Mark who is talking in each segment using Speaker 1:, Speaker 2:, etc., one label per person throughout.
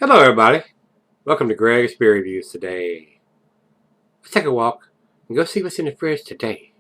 Speaker 1: Hello everybody, welcome to Gregsbeerreviews today. Let's take a walk and go see what's in the fridge today.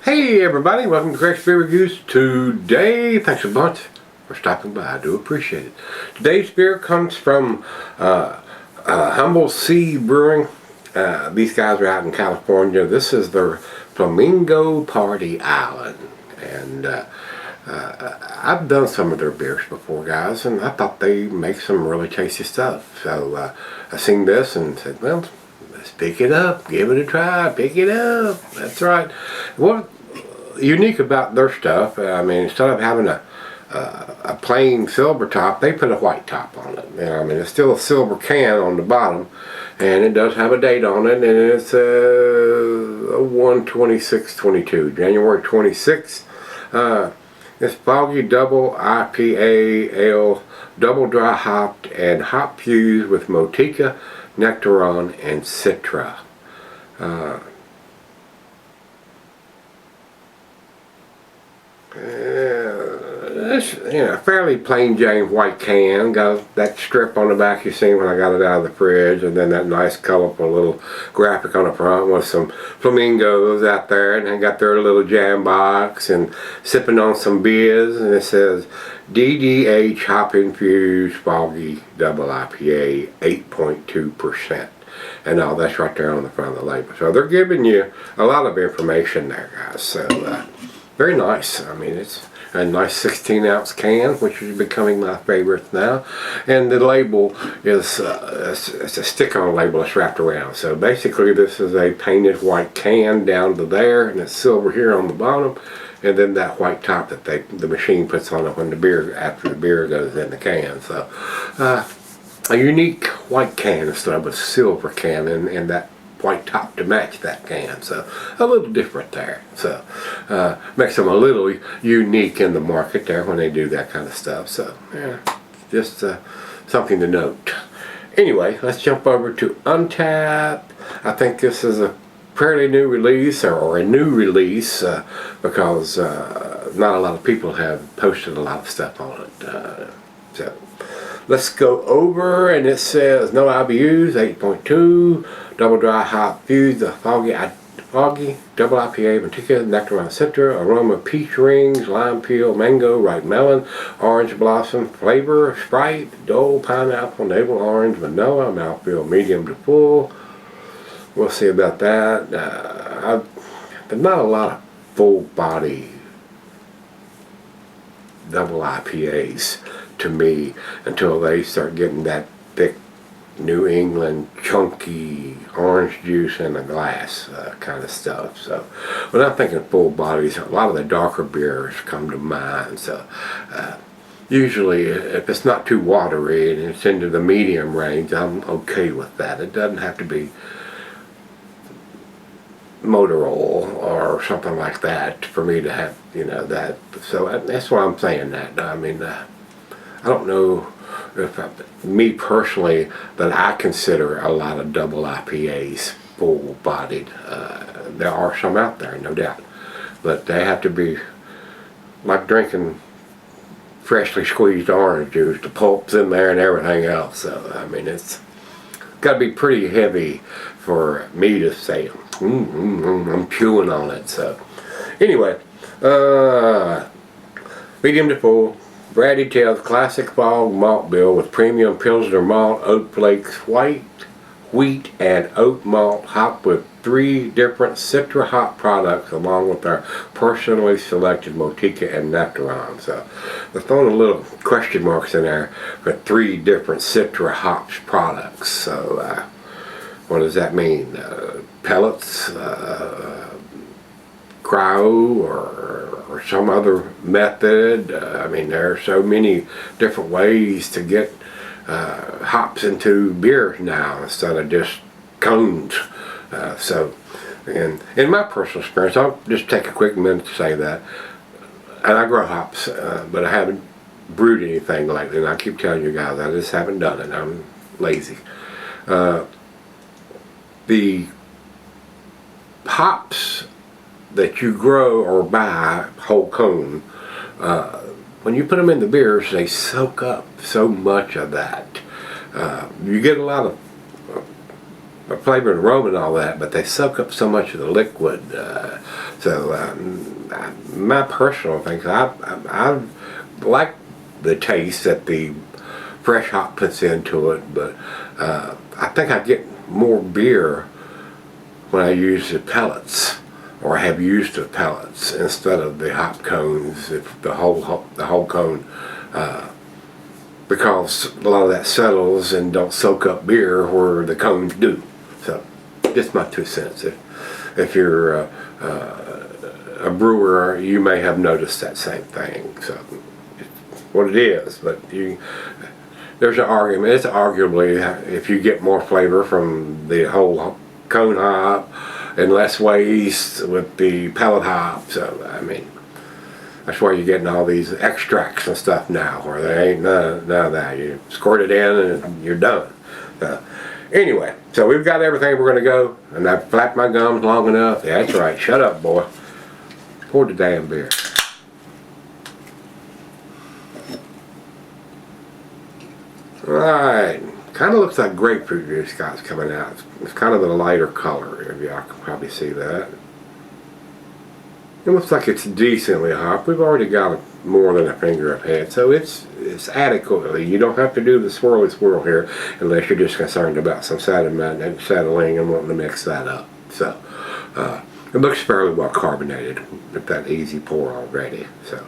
Speaker 1: Hey everybody, welcome to Gregsbeerreviews today. Thanks a bunch for stopping by, I do appreciate it. Today's beer comes from Humble Sea Brewing. These guys are out in California. This is their Flamingo Party Island. And I've done some of their beers before, guys, and I thought they make some really tasty stuff. So I seen this and said, well, let's pick it up, give it a try, pick it up. That's right. What's unique about their stuff, I mean, instead of having a plain silver top, they put a white top on it. You know, I mean, it's still a silver can on the bottom, and it does have a date on it, and it's 1/26/22, January 26th. It's foggy double IPA ale, double dry hopped and hop fused with Motica, Nectaron, and Citra. It's, fairly plain Jane white can. Got that strip on the back you seen when I got it out of the fridge, and then that nice colorful little graphic on the front with some flamingos out there, and they got their little jam box and sipping on some beers, and it says DDH hop infused foggy double IPA 8.2%. And all that's right there on the front of the label. So they're giving you a lot of information there, guys. So very nice. I mean, it's a nice 16-ounce can, which is becoming my favorite now. And the label is it's a stick-on label that's wrapped around. So basically, this is a painted white can down to there, and it's silver here on the bottom, and then that white top that the machine puts on it when after the beer goes in the can. So a unique white can instead of a silver can, and that white top to match that can, so a little different there. So makes them a little unique in the market there when they do that kind of stuff. So yeah, just something to note. Anyway, let's jump over to Untappd. I think this is a fairly new release, or a new release, because not a lot of people have posted a lot of stuff on it. So let's go over, and it says no IBUs, 8.2, double dry hop fused, the foggy double IPA, Motica, Nectaron, Citra, Aroma, peach rings, lime peel, mango, ripe melon, orange blossom, flavor, Sprite, Dole, pineapple, navel orange, vanilla, mouthfeel medium to full. We'll see about that. There's not a lot of full body double IPAs to me until they start getting that thick New England chunky orange juice in a glass kind of stuff. So when I'm thinking full bodies, a lot of the darker beers come to mind. So usually if it's not too watery and it's into the medium range, I'm okay with that. It doesn't have to be motor oil or something like that for me to have, that. So that's why I'm saying that. I mean, I don't know if me personally, that I consider a lot of double IPAs full-bodied. There are some out there, no doubt, but they have to be like drinking freshly squeezed orange juice. The pulp's in there and everything else. So I mean, it's got to be pretty heavy for me to say I'm chewing on it. So anyway, medium to full. Bratty Tails Classic Fog Malt Bill with premium Pilsner malt, oat flakes, white wheat, and oat malt, hopped with 3 different Citra hop products, along with our personally selected Motica and Nectaron. So they're throwing a little question marks in there for 3 different Citra hops products. So what does that mean? Pellets, cryo or some other method. I mean, there are so many different ways to get hops into beer now instead of just cones. So, and in my personal experience, I'll just take a quick minute to say that, and I grow hops, but I haven't brewed anything lately, and I keep telling you guys I just haven't done it. I'm lazy. The hops that you grow or buy whole cone, when you put them in the beers, they soak up so much of that. You get a lot of flavor and aroma and all that, but they soak up so much of the liquid. My personal thing, I like the taste that the fresh hop puts into it, but I think I get more beer when I use the pellets, or have used the pellets instead of the hop cones, the whole cone, because a lot of that settles and don't soak up beer where the cones do. So, just my 2 cents. If you're a brewer, you may have noticed that same thing. So, what it is, but there's an argument. It's arguably if you get more flavor from the whole cone hop and less waste with the pellet hop. So I mean, that's why you're getting all these extracts and stuff now, where there ain't none of that. You squirt it in and you're done. Anyway, so we've got everything we're going to go, and I've flapped my gums long enough. Yeah, that's right. Shut up, boy. Pour the damn beer. Right, kind of looks like grapefruit juice guys coming out. It's kind of a lighter color, if y'all can probably see that. It looks like it's decently hopped. We've already got more than a finger ahead, so it's adequately. You don't have to do the swirly swirl here unless you're just concerned about some sediment and settling and wanting to mix that up. So it looks fairly well carbonated with that easy pour already. So.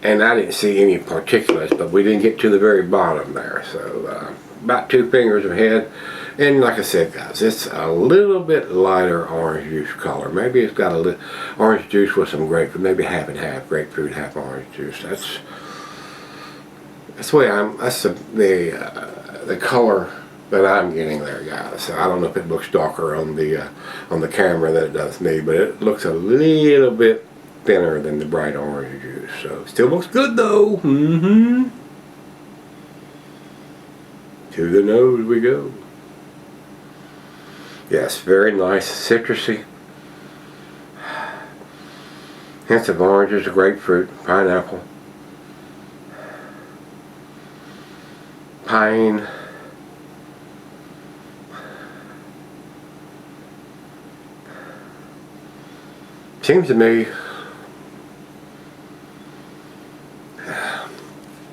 Speaker 1: And I didn't see any particulates, but we didn't get to the very bottom there. So about 2 fingers ahead. And like I said, guys, it's a little bit lighter orange juice color. Maybe it's got a little orange juice with some grapefruit, maybe half and half grapefruit, half orange juice. That's the way that's the color that I'm getting there, guys. So I don't know if it looks darker on the camera than it does me, but it looks a little bit thinner than the bright orange juice. So still looks good though. To the nose we go. Yes, very nice, citrusy. Hints of oranges, grapefruit, pineapple, pine. Seems to me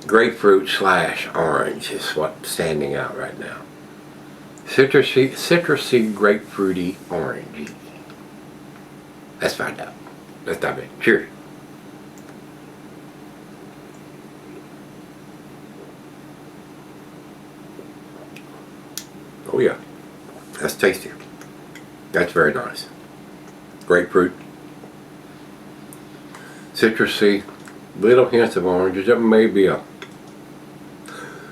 Speaker 1: grapefruit / orange is what's standing out right now. Citrusy, grapefruity, orangey. Let's find out. Let's dive in. Cheers. Oh yeah, that's tasty. That's very nice. Grapefruit, citrusy, little hints of oranges. There may be a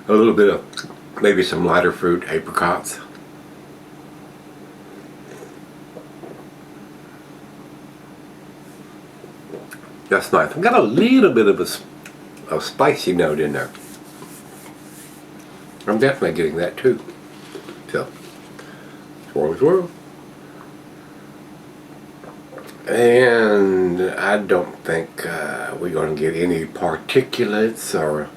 Speaker 1: little bit of maybe some lighter fruit, apricots. That's nice. I've got a little bit of a spicy note in there. I'm definitely getting that too. So, swirl. And I don't think we're going to get any particulates or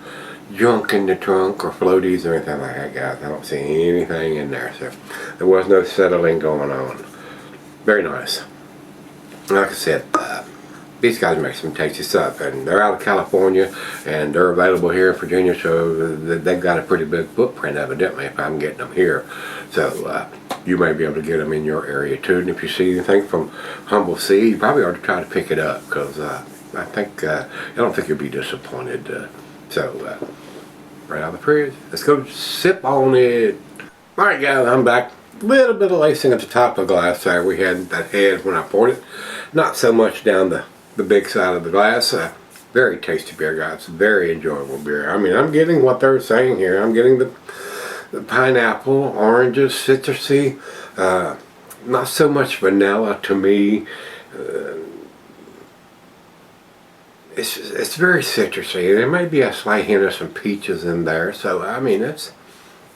Speaker 1: junk in the trunk or floaties or anything like that, guys. I don't see anything in there, so there was no settling going on. Very nice. Like I said, these guys make some tasty stuff, and they're out of California, and they're available here in Virginia, so they've got a pretty big footprint evidently if I'm getting them here. So you may be able to get them in your area too, and if you see anything from Humble Sea, you probably ought to try to pick it up, because I don't think you'll be disappointed. So right out of the fridge, let's go sip on it. Alright guys, I'm back. A little bit of lacing at the top of the glass there. We had that head when I poured it. Not so much down the big side of the glass. Very tasty beer, guys. Very enjoyable beer. I mean, I'm getting what they're saying here. I'm getting the pineapple, oranges, citrusy. Not so much vanilla to me. It's very citrusy. There may be a slight hint of some peaches in there. So, I mean, it's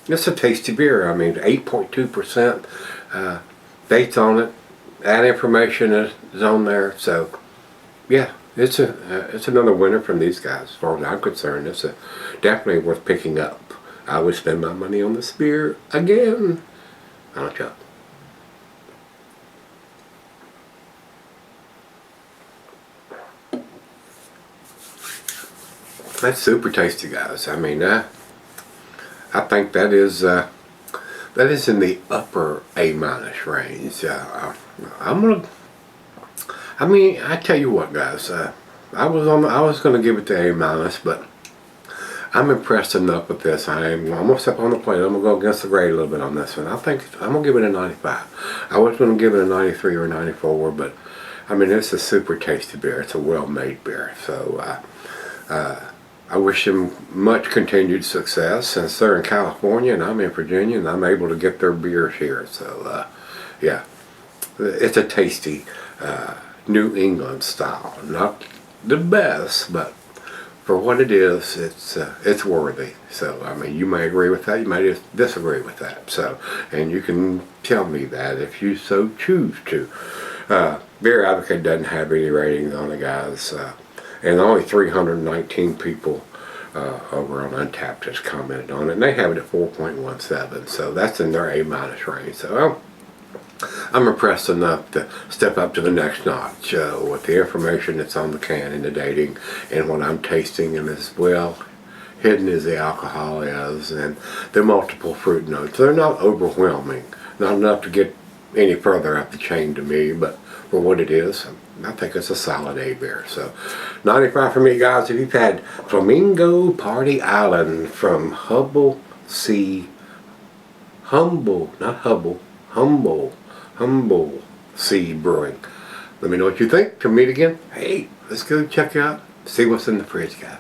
Speaker 1: a tasty beer. I mean, 8.2%. Dates on it. That information is on there. So, yeah, it's another winner from these guys. As far as I'm concerned, it's definitely worth picking up. I would spend my money on this beer again. On a cup. That's super tasty, guys. I mean, I think that is in the upper A- range. I mean, I tell you what, guys. I was gonna give it the A-, but I'm impressed enough with this. I'm almost up on the plate. I'm gonna go against the grade a little bit on this one. I think I'm gonna give it a 95. I was gonna give it a 93 or a 94, but I mean, it's a super tasty beer. It's a well-made beer. So I wish them much continued success, since they're in California and I'm in Virginia and I'm able to get their beers here. So yeah, it's a tasty New England style. Not the best, but for what it is, it's worthy. So I mean, you may agree with that, you may disagree with that. So, and you can tell me that if you so choose to. Beer Advocate doesn't have any ratings on it, guys, and only 319 people over on Untapped has commented on it, and they have it at 4.17. So that's in their A- range. So well, I'm impressed enough to step up to the next notch with the information that's on the can and the dating and what I'm tasting, and as well hidden as the alcohol is and the multiple fruit notes. They're not overwhelming, not enough to get any further up the chain to me, but for what it is, I think it's a solid A beer. So 95 for me, guys. If you've had Flamingo Party Island from Humble Sea Brewing. Let me know what you think. Till we meet again. Hey, let's go check out, see what's in the fridge, guys.